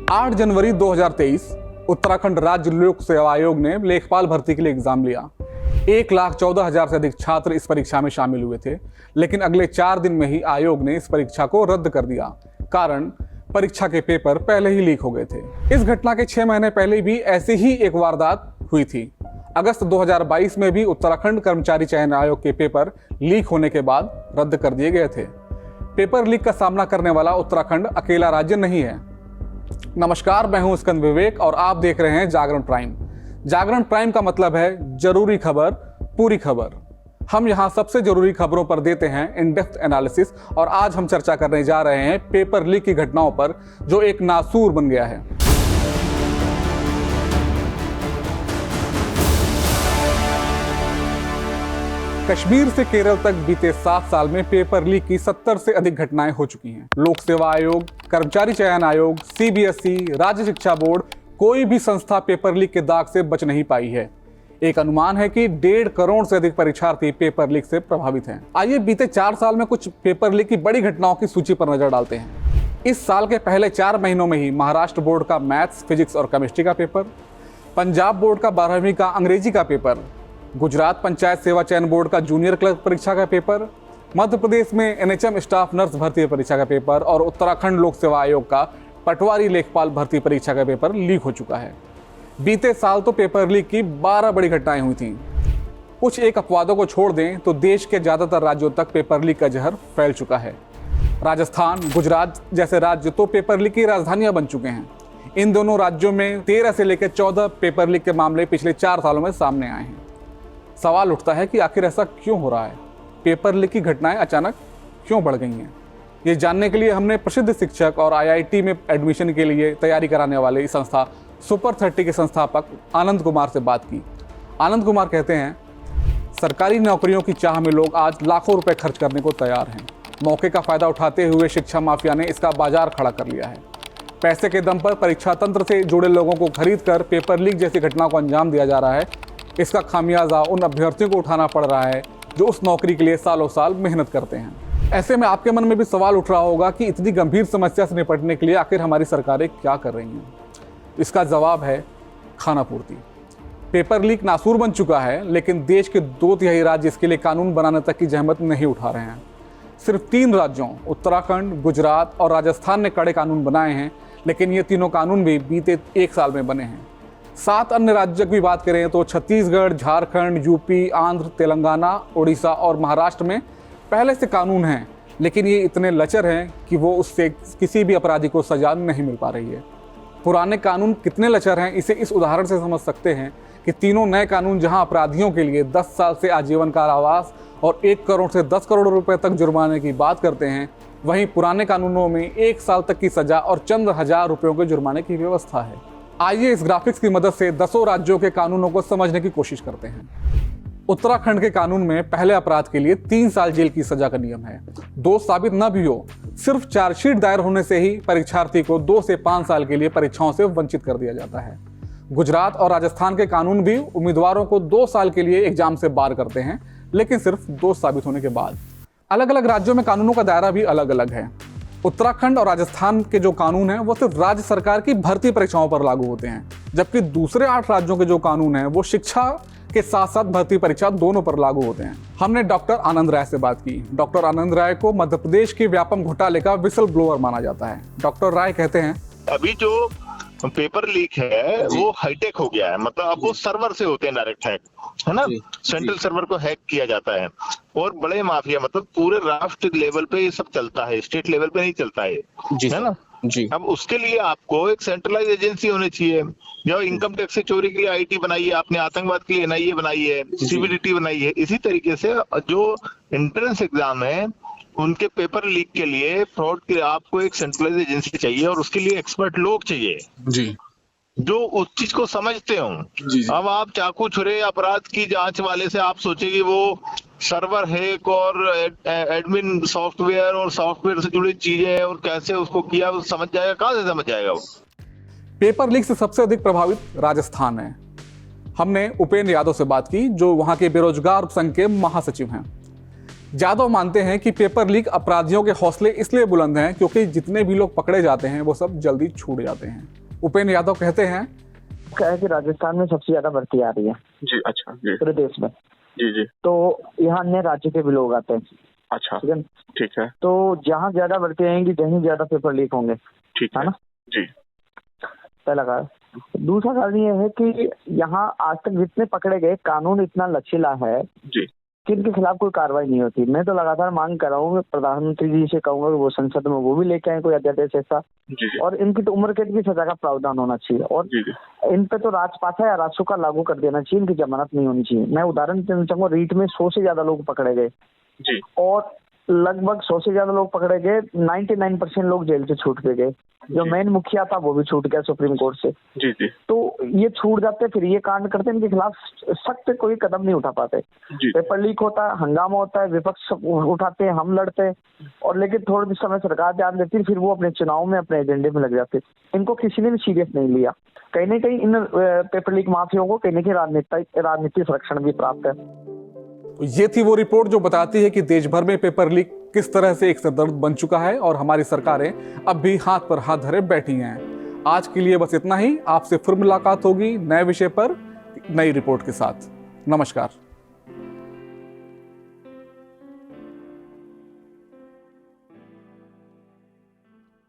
8 जनवरी 2023 उत्तराखंड राज्य लोक सेवा आयोग ने लेखपाल भर्ती के लिए एग्जाम लिया। 1,14,000 से अधिक छात्र इस परीक्षा में शामिल हुए थे, लेकिन अगले 4 दिन में ही आयोग ने इस परीक्षा को रद्द कर दिया। कारण, परीक्षा के पेपर पहले ही लीक हो गए थे। इस घटना के 6 महीने पहले भी ऐसी ही एक वारदात हुई थी। अगस्त 2022 में भी उत्तराखंड कर्मचारी चयन आयोग के पेपर लीक होने के बाद रद्द कर दिए गए थे। पेपर लीक का सामना करने वाला उत्तराखंड अकेला राज्य नहीं है। नमस्कार, मैं हूं स्कंद विवेक और आप देख रहे हैं जागरण प्राइम। जागरण प्राइम का मतलब है जरूरी खबर, पूरी खबर। हम यहां सबसे जरूरी खबरों पर देते हैं इन डेप्थ एनालिसिस और आज हम चर्चा करने जा रहे हैं पेपर लीक की घटनाओं पर, जो एक नासूर बन गया है। कश्मीर से केरल तक बीते 7 साल में पेपर लीक की 70 से अधिक घटनाएं हो चुकी हैं। लोक सेवा आयोग, कर्मचारी चयन आयोग, सीबीएसई, राज्य शिक्षा बोर्ड, कोई भी संस्था पेपर लीक के दाग से बच नहीं पाई है। एक अनुमान है कि 1.5 करोड़ से अधिक परीक्षार्थी पेपर लीक से प्रभावित हैं। आइए बीते 4 साल में कुछ पेपर लीक की बड़ी घटनाओं की सूची पर नजर डालते हैं। इस साल के पहले 4 महीनों में ही महाराष्ट्र बोर्ड का मैथ्स, फिजिक्स और केमिस्ट्री का पेपर, पंजाब बोर्ड का 12वीं का अंग्रेजी का पेपर, गुजरात पंचायत सेवा चयन बोर्ड का जूनियर क्लर्क परीक्षा का पेपर, मध्य प्रदेश में एनएचएम स्टाफ नर्स भर्ती परीक्षा का पेपर और उत्तराखंड लोक सेवा आयोग का पटवारी लेखपाल भर्ती परीक्षा का पेपर लीक हो चुका है। बीते साल तो पेपर लीक की 12 बड़ी घटनाएं हुई थीं। कुछ एक अपवादों को छोड़ दें तो देश के ज्यादातर राज्यों तक पेपर लीक का जहर फैल चुका है। राजस्थान, गुजरात जैसे राज्य तो पेपर लीक की राजधानियां बन चुके हैं। इन दोनों राज्यों में 13 से लेकर 14 पेपर लीक के मामले पिछले 4 सालों में सामने आए हैं। सवाल उठता है कि आखिर ऐसा क्यों हो रहा है? पेपर लीक की घटनाएं अचानक क्यों बढ़ गई हैं? ये जानने के लिए हमने प्रसिद्ध शिक्षक और आईआईटी में एडमिशन के लिए तैयारी कराने वाले इस संस्था सुपर 30 के संस्थापक आनंद कुमार से बात की। आनंद कुमार कहते हैं, सरकारी नौकरियों की चाह में लोग आज लाखों रुपए खर्च करने को तैयार हैं। मौके का फायदा उठाते हुए शिक्षा माफिया ने इसका बाजार खड़ा कर लिया है। पैसे के दम पर परीक्षा तंत्र से जुड़े लोगों को खरीद कर पेपर लीक जैसी घटना को अंजाम दिया जा रहा है। इसका खामियाजा उन अभ्यर्थियों को उठाना पड़ रहा है जो उस नौकरी के लिए सालों साल मेहनत करते हैं। ऐसे में आपके मन में भी सवाल उठ रहा होगा कि इतनी गंभीर समस्या से निपटने के लिए आखिर हमारी सरकारें क्या कर रही हैं? इसका जवाब है खानापूर्ति। पेपर लीक नासूर बन चुका है, लेकिन देश के 2/3 राज्य इसके लिए कानून बनाने तक की जहमत नहीं उठा रहे हैं। सिर्फ 3 राज्यों उत्तराखंड, गुजरात और राजस्थान ने कड़े कानून बनाए हैं, लेकिन ये तीनों कानून भी बीते 1 साल में बने हैं। 7 अन्य राज्यों की बात करें तो छत्तीसगढ़, झारखंड, यूपी, आंध्र, तेलंगाना, उड़ीसा और महाराष्ट्र में पहले से कानून हैं, लेकिन ये इतने लचर हैं कि वो उससे किसी भी अपराधी को सजा नहीं मिल पा रही है। पुराने कानून कितने लचर हैं, इसे इस उदाहरण से समझ सकते हैं कि तीनों नए कानून जहां अपराधियों के लिए 10 साल से आजीवन कारावास और 1 करोड़ से 10 करोड़ रुपए तक जुर्माने की बात करते हैं, वहीं पुराने कानूनों में 1 साल तक की सजा और चंद हजार रुपयों के जुर्माने की व्यवस्था है। आइए इस ग्राफिक्स की मदद से 10 राज्यों के कानूनों को समझने की कोशिश करते हैं। उत्तराखंड के कानून में पहले अपराध के लिए 3 साल जेल की सजा का नियम है। दोष साबित न भी हो, सिर्फ चार्जशीट दायर होने से ही परीक्षार्थी को 2 से 5 साल के लिए परीक्षाओं से वंचित कर दिया जाता है। गुजरात और राजस्थान के कानून भी उम्मीदवारों को 2 साल के लिए एग्जाम से बार करते हैं, लेकिन सिर्फ दोष साबित होने के बाद। अलग अलग राज्यों में कानूनों का दायरा भी अलग अलग है। उत्तराखंड और राजस्थान के जो कानून हैं वो सिर्फ राज्य सरकार की भर्ती परीक्षाओं पर लागू होते हैं, जबकि दूसरे 8 राज्यों के जो कानून हैं वो शिक्षा के साथ साथ भर्ती परीक्षा दोनों पर लागू होते हैं। हमने डॉक्टर आनंद राय से बात की। डॉक्टर आनंद राय को मध्य प्रदेश के व्यापम घोटाले का विसल ब्लोअर माना जाता है। डॉक्टर राय कहते हैं, अभी जो पेपर लीक है वो हाईटेक हो गया है, मतलब अब वो सर्वर से होते हैं डायरेक्ट हैक, है ना। सेंट्रल सर्वर को हैक किया जाता है और बड़े माफिया, मतलब पूरे राष्ट्र लेवल पे ये सब चलता है, स्टेट लेवल पे नहीं चलता है ना जी। अब उसके लिए आपको एक सेंट्रलाइज एजेंसी होनी चाहिए। जो इनकम टैक्स से चोरी के लिए आईटी बनाई है आपने, आतंकवाद के लिए एनआईए बनाई है, सीबीडीटी बनाई है। इसी तरीके से जो एंट्रेंस एग्जाम है उनके पेपर लीक के लिए, फ्रॉड के लिए आपको एक सेंट्रलाइज एजेंसी चाहिए और उसके लिए एक्सपर्ट लोग चाहिए जी, जो उस चीज को समझते हो। अब आप चाकू छुरे अपराध की जांच वाले से आप सोचेंगे वो सर्वर हैक और एडमिन सॉफ्टवेयर और सॉफ्टवेयर से जुड़ी चीजें और कैसे उसको किया, वो समझ जाएगा? कहां से समझ जाएगा वो? पेपर लीक से सबसे अधिक प्रभावित राजस्थान है। हमने उपेंद्र यादव से बात की, जो वहां के बेरोजगार संघ के महासचिव हैं। यादव मानते हैं कि पेपर लीक अपराधियों के हौसले इसलिए बुलंद हैं क्योंकि जितने भी लोग पकड़े जाते हैं वो सब जल्दी छूट जाते हैं। उपेंद्र यादव कहते हैं क्या है कि राजस्थान में सबसे ज्यादा भर्ती आ रही है जी। अच्छा जी पूरे देश में। जी जी। तो यहाँ अन्य राज्य के भी लोग आते हैं। अच्छा ठीक है। ठीक है। तो जहाँ ज्यादा भर्ती आएंगी कहीं ज्यादा पेपर लीक होंगे। ठीक है ना जी। पहला कारण। दूसरा कारण ये है कि यहाँ आज तक जितने पकड़े गए कानून इतना लचीला है जी कि इनके खिलाफ कोई कार्रवाई नहीं होती। मैं तो लगातार मांग कर रहा हूँ, प्रधानमंत्री जी से कहूंगा कि वो संसद में वो भी लेके आए कोई अध्यादेश ऐसा, जी जी और इनकी तो उम्र कैद की सजा का प्रावधान होना चाहिए, और जी जी इन पे तो राजपाथा या राजसुका लागू कर देना चाहिए, इनकी जमानत नहीं होनी चाहिए। मैं उदाहरण देना चाहूंगा, रीट में 100 से ज्यादा लोग पकड़े गए जी और लगभग 100 से ज्यादा लोग पकड़े गए, 99% लोग जेल से छूट के गए। जो जी। मेन मुखिया था वो भी छूट गया सुप्रीम कोर्ट से। जी जी तो ये छूट जाते, फिर ये कांड करते, इनके खिलाफ सख्त कोई कदम नहीं उठा पाते। जी पेपर लीक होता है, हंगामा होता है, विपक्ष उठाते हैं, हम लड़ते हैं, और लेकिन थोड़े समय सरकार ध्यान देती है, फिर वो अपने चुनाव में अपने एजेंडे में लग जाते। इनको किसी ने भी सीरियस नहीं लिया। कहीं ना कहीं इन पेपर लीक माफियाओं को कहीं ना कहीं राजनीतिक संरक्षण भी प्राप्त है। ये थी वो रिपोर्ट जो बताती है कि देश भर में पेपर लीक किस तरह से एक सरदर्द बन चुका है और हमारी सरकारें अब भी हाथ पर हाथ धरे बैठी हैं। आज के लिए बस इतना ही। आपसे फिर मुलाकात होगी नए विषय पर नई रिपोर्ट के साथ। नमस्कार।